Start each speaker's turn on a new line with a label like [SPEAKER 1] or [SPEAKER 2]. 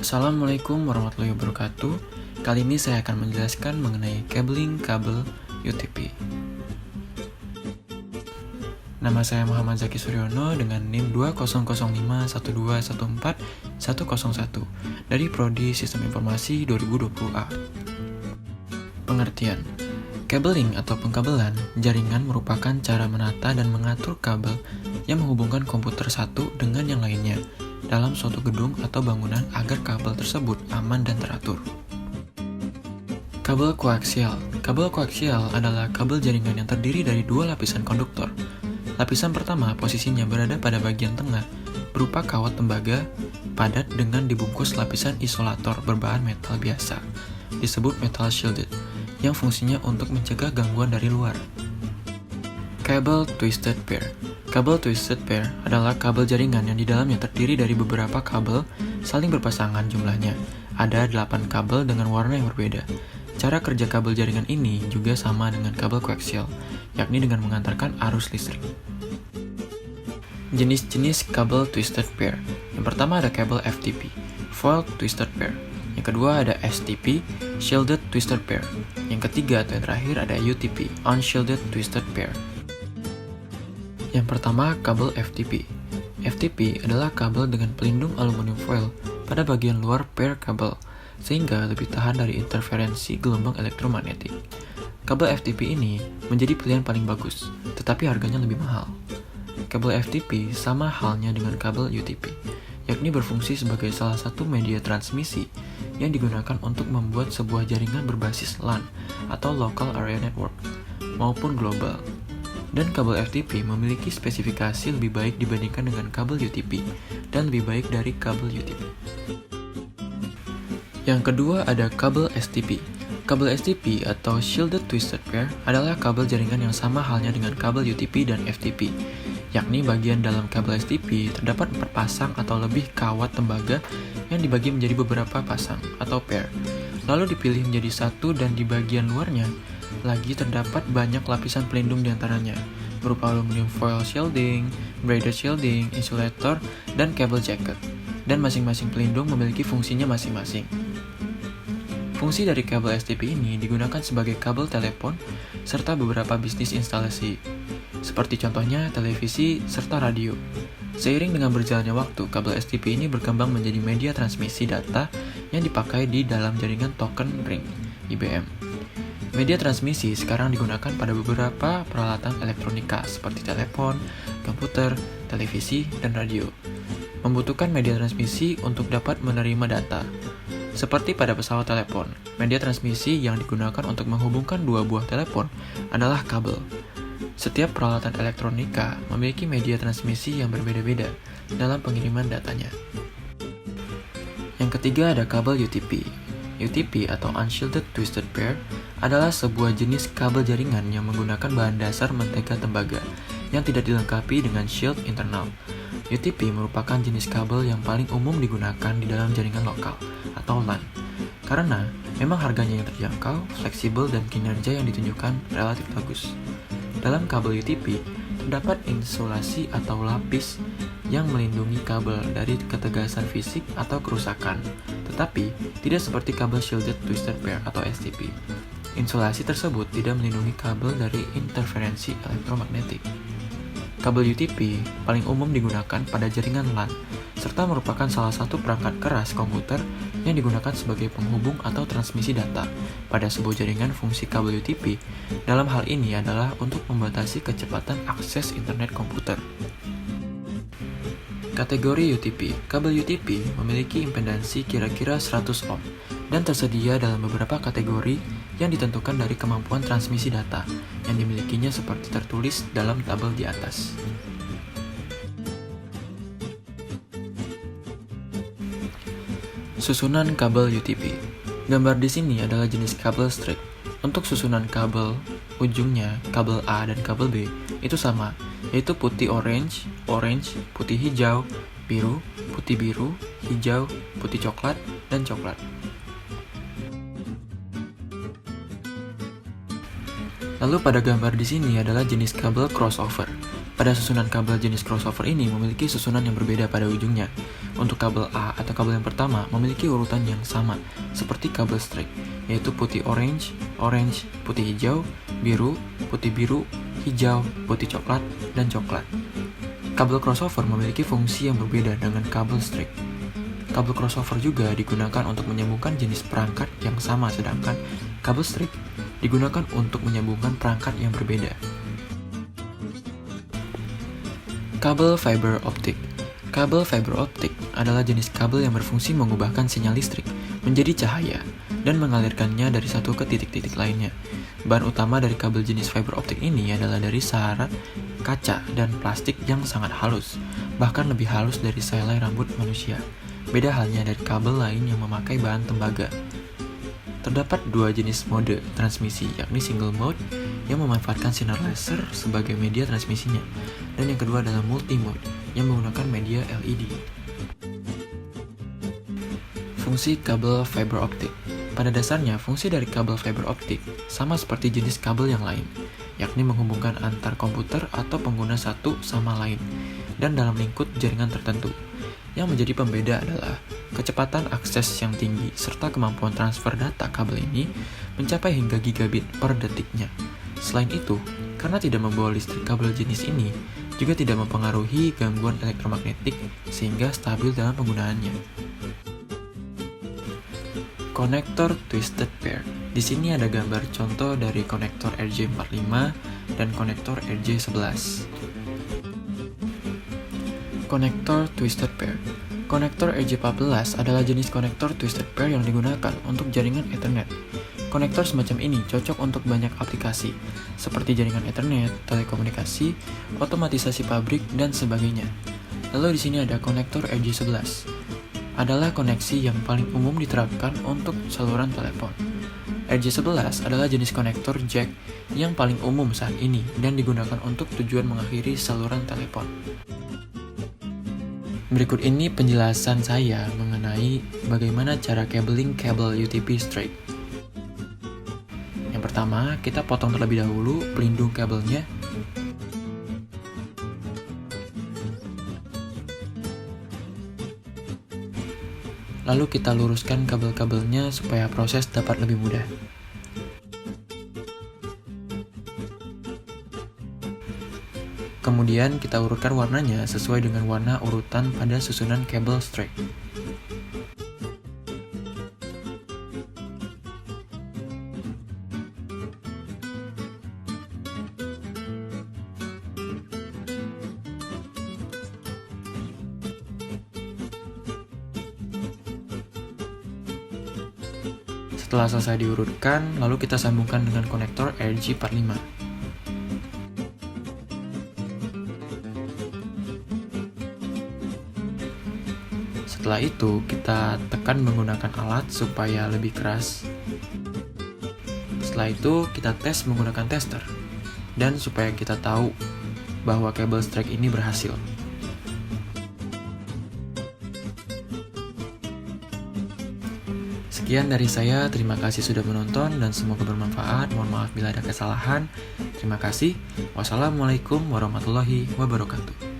[SPEAKER 1] Assalamualaikum warahmatullahi wabarakatuh. Kali ini saya akan menjelaskan mengenai cabling kabel UTP. Nama saya Muhammad Zaki Suryono dengan NIM 200512141101 dari Prodi Sistem Informasi 2020A. Pengertian: cabling atau pengkabelan jaringan merupakan cara menata dan mengatur kabel yang menghubungkan komputer satu dengan yang lainnya dalam suatu gedung atau bangunan agar kabel tersebut aman dan teratur. Kabel koaksial. Kabel koaksial adalah kabel jaringan yang terdiri dari dua lapisan konduktor. Lapisan pertama posisinya berada pada bagian tengah, berupa kawat tembaga padat dengan dibungkus lapisan isolator berbahan metal biasa, disebut metal shielded, yang fungsinya untuk mencegah gangguan dari luar. Kabel twisted pair. Kabel twisted pair adalah kabel jaringan yang di dalamnya terdiri dari beberapa kabel saling berpasangan jumlahnya. Ada 8 kabel dengan warna yang berbeda. Cara kerja kabel jaringan ini juga sama dengan kabel koaksial, yakni dengan mengantarkan arus listrik. Jenis-jenis kabel twisted pair. Yang pertama ada kabel FTP, foiled twisted pair. Yang kedua ada STP, shielded twisted pair. Yang ketiga atau yang terakhir ada UTP, unshielded twisted pair. Yang pertama, kabel FTP. FTP adalah kabel dengan pelindung aluminium foil pada bagian luar pair kabel, sehingga lebih tahan dari interferensi gelombang elektromagnetik. Kabel FTP ini menjadi pilihan paling bagus, tetapi harganya lebih mahal. Kabel FTP sama halnya dengan kabel UTP, yakni berfungsi sebagai salah satu media transmisi yang digunakan untuk membuat sebuah jaringan berbasis LAN atau Local Area Network maupun global. Dan kabel FTP memiliki spesifikasi lebih baik dibandingkan dengan kabel UTP dan lebih baik dari kabel UTP. Yang kedua ada kabel STP. Kabel STP atau Shielded Twisted Pair adalah kabel jaringan yang sama halnya dengan kabel UTP dan FTP, yakni bagian dalam kabel STP terdapat 4 pasang atau lebih kawat tembaga yang dibagi menjadi beberapa pasang atau pair, lalu dipilih menjadi satu dan di bagian luarnya lagi terdapat banyak lapisan pelindung diantaranya, berupa aluminium foil shielding, braided shielding, insulator, dan kabel jacket, dan masing-masing pelindung memiliki fungsinya masing-masing. Fungsi dari kabel STP ini digunakan sebagai kabel telepon serta beberapa bisnis instalasi, seperti contohnya televisi serta radio. Seiring dengan berjalannya waktu, kabel STP ini berkembang menjadi media transmisi data yang dipakai di dalam jaringan token ring (IBM). Media transmisi sekarang digunakan pada beberapa peralatan elektronika seperti telepon, komputer, televisi, dan radio. Membutuhkan media transmisi untuk dapat menerima data. Seperti pada pesawat telepon, media transmisi yang digunakan untuk menghubungkan dua buah telepon adalah kabel. Setiap peralatan elektronika memiliki media transmisi yang berbeda-beda dalam pengiriman datanya. Yang ketiga ada kabel UTP. UTP atau Unshielded Twisted Pair adalah sebuah jenis kabel jaringan yang menggunakan bahan dasar mentega tembaga yang tidak dilengkapi dengan shield internal. UTP merupakan jenis kabel yang paling umum digunakan di dalam jaringan lokal atau LAN karena memang harganya yang terjangkau, fleksibel, dan kinerja yang ditunjukkan relatif bagus. Dalam kabel UTP terdapat insulasi atau lapis yang melindungi kabel dari ketegasan fisik atau kerusakan, tetapi tidak seperti kabel Shielded Twisted Pair atau STP. Insulasi tersebut tidak melindungi kabel dari interferensi elektromagnetik. Kabel UTP paling umum digunakan pada jaringan LAN, serta merupakan salah satu perangkat keras komputer yang digunakan sebagai penghubung atau transmisi data pada sebuah jaringan. Fungsi kabel UTP dalam hal ini adalah untuk membatasi kecepatan akses internet komputer. Kategori UTP. Kabel UTP memiliki impedansi kira-kira 100 ohm dan tersedia dalam beberapa kategori yang ditentukan dari kemampuan transmisi data yang dimilikinya seperti tertulis dalam tabel di atas. Susunan kabel UTP. Gambar di sini adalah jenis kabel strip. Untuk susunan kabel, ujungnya kabel A dan kabel B itu sama, yaitu putih orange, putih hijau, biru, putih biru, hijau, putih coklat, dan coklat. Lalu pada gambar di sini adalah jenis kabel crossover. Pada susunan kabel jenis crossover ini memiliki susunan yang berbeda pada ujungnya. Untuk kabel A atau kabel yang pertama memiliki urutan yang sama seperti kabel strip, yaitu putih orange, orange, putih hijau, biru, hijau, putih coklat, dan coklat. Kabel crossover memiliki fungsi yang berbeda dengan kabel strip. Kabel crossover juga digunakan untuk menyambungkan jenis perangkat yang sama, sedangkan kabel strip digunakan untuk menyambungkan perangkat yang berbeda. Kabel fiber optik. Kabel fiber optik adalah jenis kabel yang berfungsi mengubahkan sinyal listrik menjadi cahaya dan mengalirkannya dari satu ke titik-titik lainnya. Bahan utama dari kabel jenis fiber optik ini adalah dari serat, kaca, dan plastik yang sangat halus, bahkan lebih halus dari selai rambut manusia. Beda halnya dari kabel lain yang memakai bahan tembaga. Terdapat dua jenis mode transmisi, yakni single mode yang memanfaatkan sinar laser sebagai media transmisinya, dan yang kedua adalah multi mode yang menggunakan media LED. Fungsi kabel fiber optik. Pada dasarnya, fungsi dari kabel fiber optik sama seperti jenis kabel yang lain, yakni menghubungkan antar komputer atau pengguna satu sama lain, dan dalam lingkup jaringan tertentu. Yang menjadi pembeda adalah kecepatan akses yang tinggi, serta kemampuan transfer data kabel ini mencapai hingga gigabit per detiknya. Selain itu, karena tidak membawa listrik, kabel jenis ini juga tidak mempengaruhi gangguan elektromagnetik sehingga stabil dalam penggunaannya. Konektor twisted pair. Di sini ada gambar contoh dari konektor RJ45 dan konektor RJ11. Konektor twisted pair. Konektor RJ14 adalah jenis konektor twisted pair yang digunakan untuk jaringan Ethernet. Konektor semacam ini cocok untuk banyak aplikasi, seperti jaringan Ethernet, telekomunikasi, otomatisasi pabrik, dan sebagainya. Lalu di sini ada konektor RJ11. Adalah koneksi yang paling umum diterapkan untuk saluran telepon. RJ11 adalah jenis konektor jack yang paling umum saat ini dan digunakan untuk tujuan mengakhiri saluran telepon. Berikut ini penjelasan saya mengenai bagaimana cara cabling kabel UTP straight. Yang pertama, kita potong terlebih dahulu pelindung kabelnya. Lalu kita luruskan kabel-kabelnya supaya proses dapat lebih mudah. Kemudian kita urutkan warnanya sesuai dengan warna urutan pada susunan kabel straight. Setelah selesai diurutkan, lalu kita sambungkan dengan konektor RJ45. Setelah itu, kita tekan menggunakan alat supaya lebih keras. Setelah itu, kita tes menggunakan tester. Dan supaya kita tahu bahwa kabel straight ini berhasil. Sekian dari saya, terima kasih sudah menonton dan semoga bermanfaat. Mohon maaf bila ada kesalahan. Terima kasih. Wassalamualaikum warahmatullahi wabarakatuh.